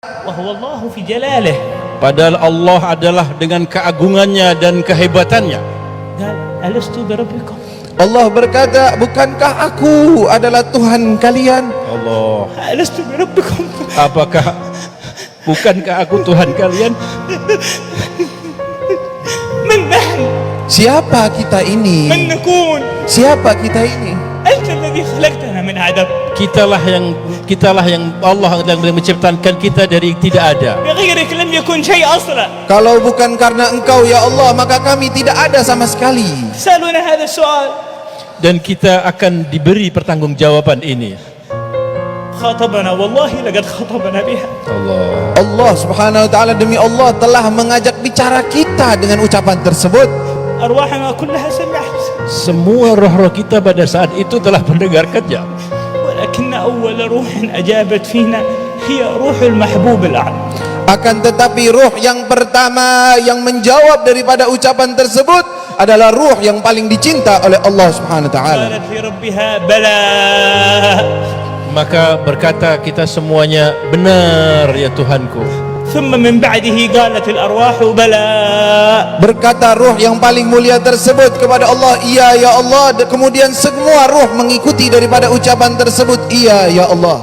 وهو الله في جلاله. Padahal Allah adalah dengan keagungannya dan kehebatannya. قال ألست بربكم؟ Allah berkata, bukankah aku adalah Tuhan kalian? Allah, ألست بربكم؟ bukankah aku Tuhan kalian? من نحن؟ Siapa kita من ini? نكون؟ Siapa kita ini? أنت الذي خلقتنا من عدم، Kitalah yang Allah yang menciptakan kita dari tidak ada. بغيرك لم يكن شيء أصلا. Kalau bukan karena Engkau ya Allah, maka kami tidak ada sama sekali. سألونا هذا السؤال. Dan kita akan diberi pertanggungjawaban ini. خاطبنا والله لقد خاطبنا بها. Allah subhanahu wa ta'ala, demi Allah telah mengajak bicara kita dengan ucapan tersebut. أرواحنا كلها سمعت، Semua roh-roh kita pada saat itu telah mendengarkannya. ولكن أول روح أجابت فينا هي روح المحبوب الأعلى. Akan tetapi ruh yang pertama yang menjawab daripada ucapan tersebut adalah ruh yang paling dicinta oleh Allah subhanahu wa ta'ala. قالت لربها بلى. Maka berkata kita semuanya, benar ya Tuhanku. ثم من بعده قالت الأرواح بلى. Berkata ruh yang paling mulia tersebut kepada Allah, iya ya Allah. Kemudian semua ruh mengikuti daripada ucapan tersebut, iya ya Allah.